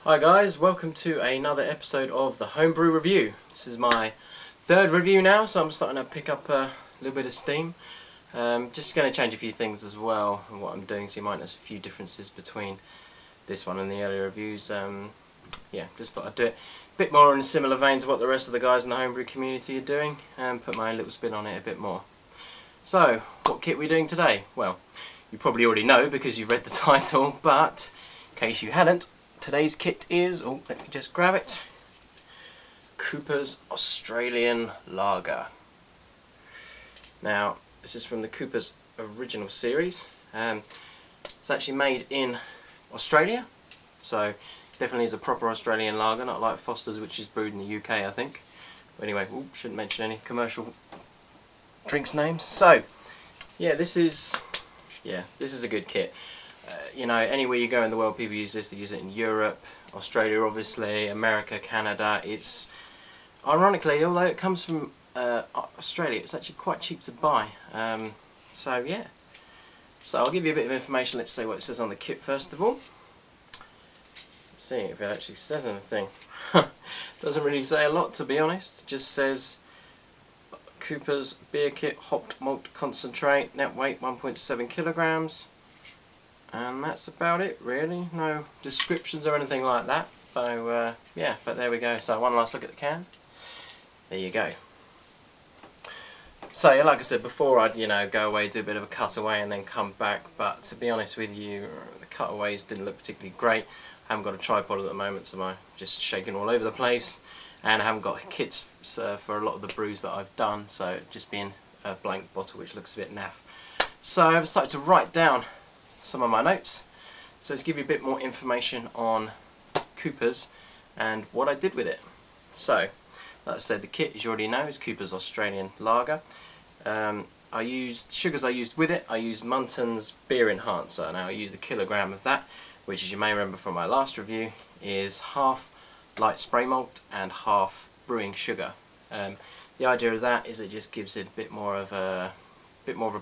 Hi guys, welcome to another episode of the Homebrew review. This is my third review now, so I'm starting to pick up a little bit of steam. Just going to change a few things as well in what I'm doing, so you might notice a few differences between this one and the earlier reviews. Yeah, just thought I'd do it a bit more in a similar vein to what the rest of the guys in the homebrew community are doing, and put my own little spin on it a bit more. So, what kit are we doing today? Well, you probably already know because you've read the title, but in case you hadn't, today's kit is, let me just grab it, Cooper's Australian Lager. Now, this is from the Cooper's original series. It's actually made in Australia, so definitely is a proper Australian lager, not like Foster's, which is brewed in the UK, I think. But anyway, shouldn't mention any commercial drinks names. So, yeah, this is a good kit. You know, anywhere you go in the world, people use this. They use it in Europe, Australia, obviously, America, Canada. It's, ironically, although it comes from Australia, it's actually quite cheap to buy. So yeah. So I'll give you a bit of information. Let's see what it says on the kit first of all. Let's see if it actually says anything. Doesn't really say a lot, to be honest. It just says Cooper's beer kit, hopped malt concentrate, net weight 1.7 kilograms. And that's about it, really. No descriptions or anything like that. So yeah, but there we go. So one last look at the can. There you go. So yeah, like I said before, I'd go away, do a bit of a cutaway, and then come back. But to be honest with you, the cutaways didn't look particularly great. I haven't got a tripod at the moment, so I'm just shaking all over the place. And I haven't got kits for a lot of the brews that I've done, so just being a blank bottle, which looks a bit naff. So I've started to write down some of my notes, so let's give you a bit more information on Cooper's and what I did with it. So, like I said, the kit, as you already know, is Cooper's Australian Lager. I used sugars. I used with it. I used Munton's Beer Enhancer. Now I used a kilogram of that, which, as you may remember from my last review, is half light spray malt and half brewing sugar. The idea of that is it just gives it a bit more of a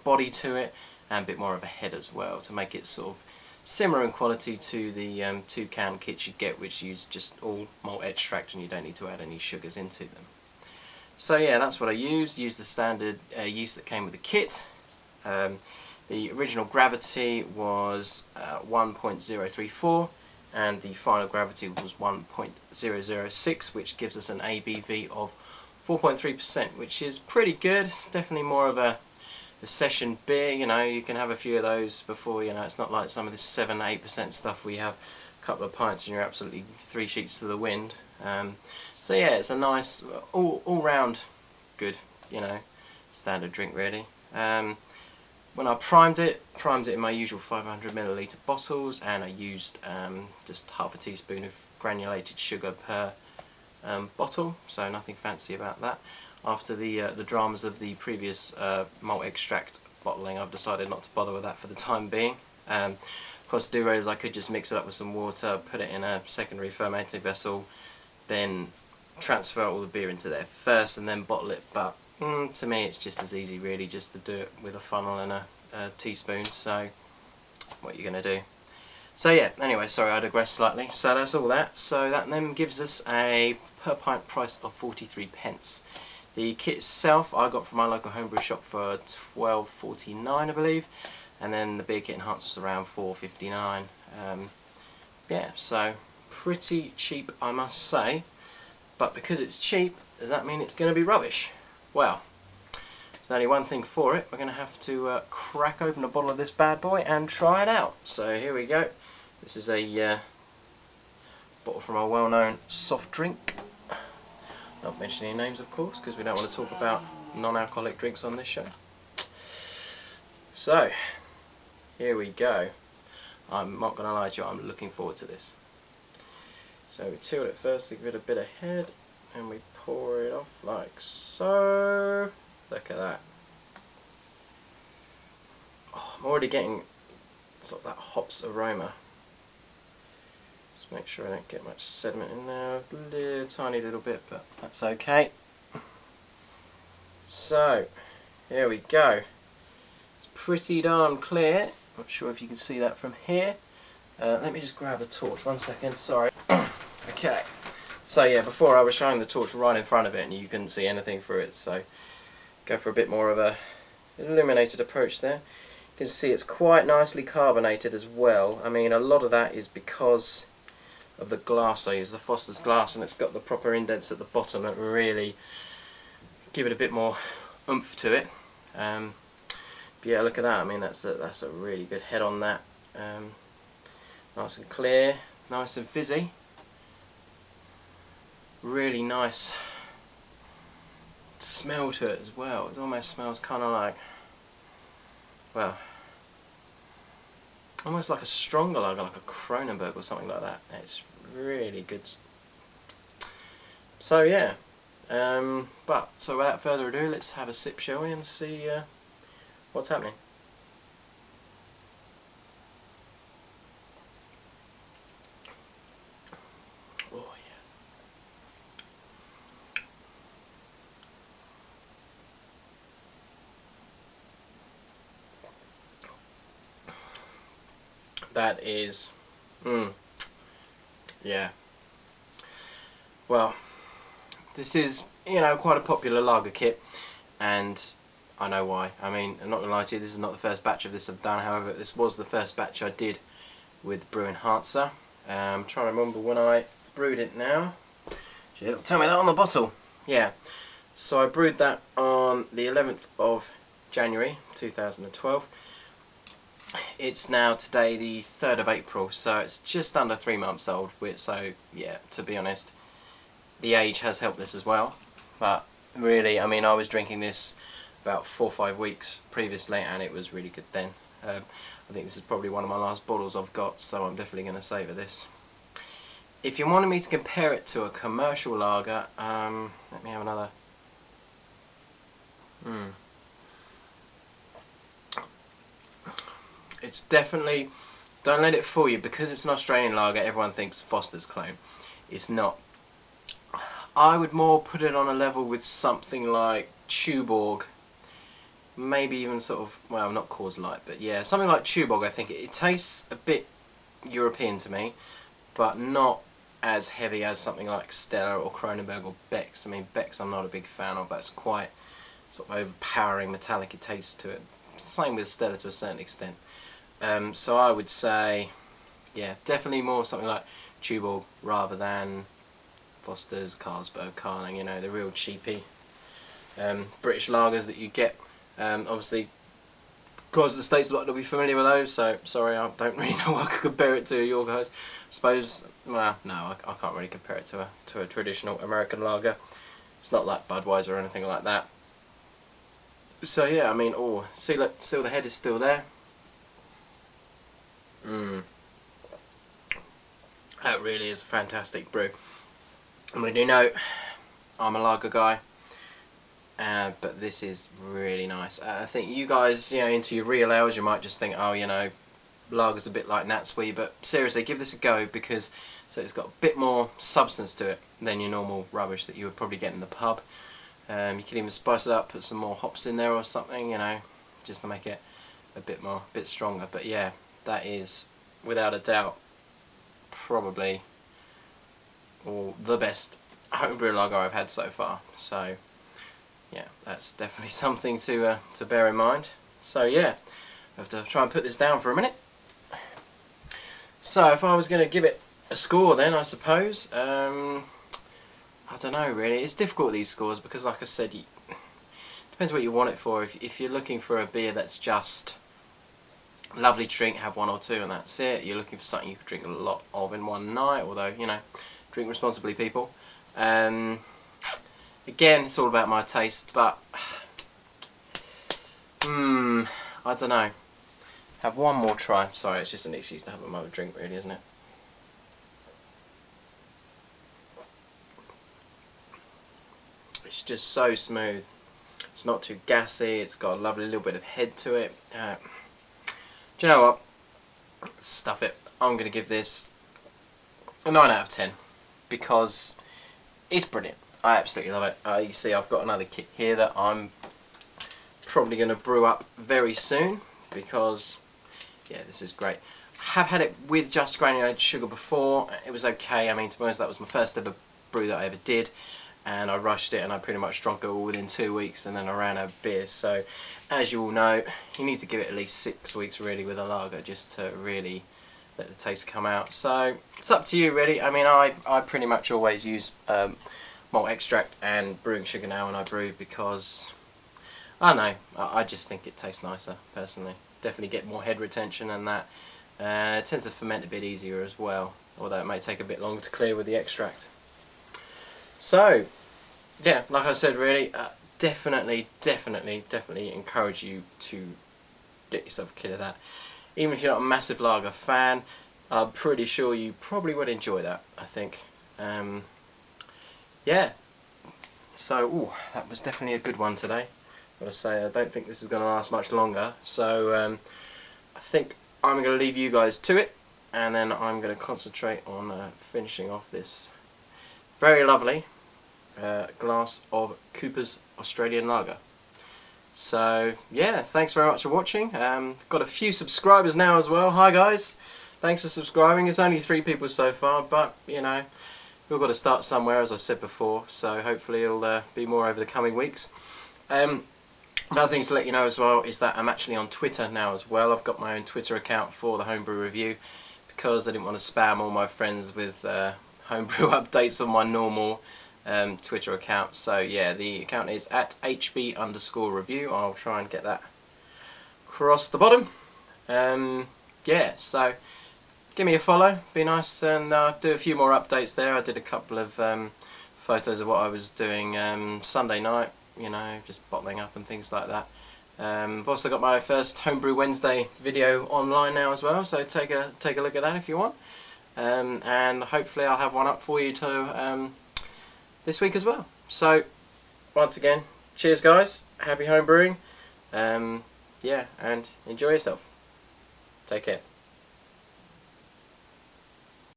body to it, and a bit more of a head as well, to make it sort of similar in quality to the 2-can kits you get, which use just all malt extract and you don't need to add any sugars into them. So yeah, that's what I used. Used the standard yeast that came with the kit. The original gravity was 1.034 and the final gravity was 1.006, which gives us an ABV of 4.3%, which is pretty good. It's definitely more of a session beer. You can have a few of those before, it's not like some of this 7-8% stuff where you have a couple of pints and you're absolutely 3 sheets to the wind. So yeah, it's a nice, all-round good, standard drink really. When I primed it in my usual 500ml bottles, and I used just half a teaspoon of granulated sugar per bottle, so nothing fancy about that. After the dramas of the previous malt extract bottling, I've decided not to bother with that for the time being. Of course, the do is I could just mix it up with some water, put it in a secondary fermenting vessel, then transfer all the beer into there first and then bottle it. But to me, it's just as easy really just to do it with a funnel and a teaspoon. So what you're going to do. So yeah, anyway, sorry, I digress slightly. So that's all that. So that then gives us a per pint price of 43p. The kit itself I got from my local homebrew shop for $12.49, I believe, and then the beer kit enhancer was around $4.59. Yeah, so pretty cheap, I must say. But because it's cheap, does that mean it's going to be rubbish? Well, there's only one thing for it. We're going to have to crack open a bottle of this bad boy and try it out. So here we go. This is a bottle from a well-known soft drink. Not mentioning any names, of course, because we don't want to talk about non-alcoholic drinks on this show. So, here we go. I'm not going to lie to you, I'm looking forward to this. So we till it first to give it a bit of head, and we pour it off like so. Look at that. Oh, I'm already getting sort of that hops aroma. Make sure I don't get much sediment in there, a tiny little bit, but that's okay. So, here we go. It's pretty darn clear. Not sure if you can see that from here. Let me just grab a torch, 1 second, sorry. Okay, so yeah, before I was showing the torch right in front of it and you couldn't see anything through it, so go for a bit more of a illuminated approach there. You can see it's quite nicely carbonated as well. I mean, a lot of that is because of the glass I use, the Foster's glass, and it's got the proper indents at the bottom that really give it a bit more oomph to it. But yeah, look at that. I mean, that's a really good head on that. Nice and clear, nice and fizzy. Really nice smell to it as well. It almost smells kind of like, well, almost like a stronger lager, like a Kronenberg or something like that. It's really good. So yeah, so without further ado, let's have a sip, shall we, and see what's happening. Oh yeah. That is, yeah. Well, this is, you know, quite a popular lager kit, and I know why. I mean, I'm not gonna lie to you, this is not the first batch of this I've done. However, this was the first batch I did with Brewing. I'm trying to remember when I brewed it now. It'll tell me that on the bottle. Yeah. So I brewed that on the 11th of January 2012. It's now today the 3rd of April, so it's just under 3 months old. So yeah, to be honest, the age has helped this as well. But really, I mean, I was drinking this about 4 or 5 weeks previously, and it was really good then. I think this is probably one of my last bottles I've got, so I'm definitely going to savour this. If you wanted me to compare it to a commercial lager, let me have another. It's definitely, don't let it fool you, because it's an Australian lager, everyone thinks Foster's clone. It's not. I would more put it on a level with something like Tuborg, maybe even sort of, well, not Coors Light, but yeah, something like Tuborg. I think it tastes a bit European to me, but not as heavy as something like Stella or Kronenberg or Beck's. I mean, Beck's I'm not a big fan of, but it's quite sort of overpowering metallic taste to it. Same with Stella to a certain extent. So I would say, yeah, definitely more something like Tuborg rather than Foster's, Carlsberg, Carling, you know, the real cheapy British lagers that you get. Obviously, guys of the States, a lot will be familiar with those, so sorry, I don't really know what I could compare it to, your guys. I suppose, well, no, I can't really compare it to a traditional American lager. It's not like Budweiser or anything like that. So yeah, I mean, oh, see, look, still the head is still there. That really is a fantastic brew. I'm going to do note, I'm a lager guy, but this is really nice. I think you guys, you know, into your real ales, you might just think, oh, you know, lager's a bit like Natsui, but seriously, give this a go, because so it's got a bit more substance to it than your normal rubbish that you would probably get in the pub. You can even spice it up, put some more hops in there or something, you know, just to make it a bit stronger. But yeah, that is without a doubt probably the best homebrew lager I've had so far. So yeah, that's definitely something to bear in mind. So yeah, I have to try and put this down for a minute. So if I was going to give it a score, then I suppose, I don't know really. It's difficult with these scores because, like I said, depends what you want it for. If you're looking for a beer that's just lovely to drink, have one or two and that's it. You're looking for something you could drink a lot of in one night, although, you know, drink responsibly, people. Again, it's all about my taste, but I don't know. Have one more try. Sorry, it's just an excuse to have another drink, really, isn't it? It's just so smooth. It's not too gassy. It's got a lovely little bit of head to it. Do you know what? Stuff it. I'm going to give this a 9 out of 10 because it's brilliant. I absolutely love it. You see, I've got another kit here that I'm probably going to brew up very soon because, yeah, this is great. have had it with just granulated sugar before. It was okay. I mean, to be honest, that was my first ever brew that I ever did, and I rushed it and I pretty much drunk it all within 2 weeks, and then I ran out of beer. So as you all know, you need to give it at least 6 weeks really with a lager just to really let the taste come out. So it's up to you really. I mean, I pretty much always use malt extract and brewing sugar now when I brew, because I don't know, I just think it tastes nicer personally. Definitely get more head retention, and that it tends to ferment a bit easier as well, although it may take a bit longer to clear with the extract. So yeah, like I said, really definitely encourage you to get yourself a kit of that. Even if you're not a massive lager fan, I'm pretty sure you probably would enjoy that, I think. Yeah, so ooh, that was definitely a good one today. Gotta say, I don't think this is going to last much longer, so I think I'm going to leave you guys to it, and then I'm going to concentrate on finishing off this very lovely glass of Cooper's Australian Lager. So yeah, thanks very much for watching. Got a few subscribers now as well. Hi guys, thanks for subscribing. It's only 3 people so far, but you know, we've got to start somewhere, as I said before, so hopefully it'll be more over the coming weeks. Another thing to let you know as well is that I'm actually on Twitter now as well. I've got my own Twitter account for the Homebrew Review, because I didn't want to spam all my friends with Homebrew updates on my normal Twitter account. So yeah, the account is at @HB_review. I'll try and get that across the bottom. Yeah, so give me a follow, be nice, and do a few more updates there. I did a couple of photos of what I was doing Sunday night, you know, just bottling up and things like that. I've also got my first Homebrew Wednesday video online now as well, so take a look at that if you want. And hopefully I'll have one up for you too this week as well. So once again, cheers guys, happy homebrewing. Yeah, and enjoy yourself. Take care.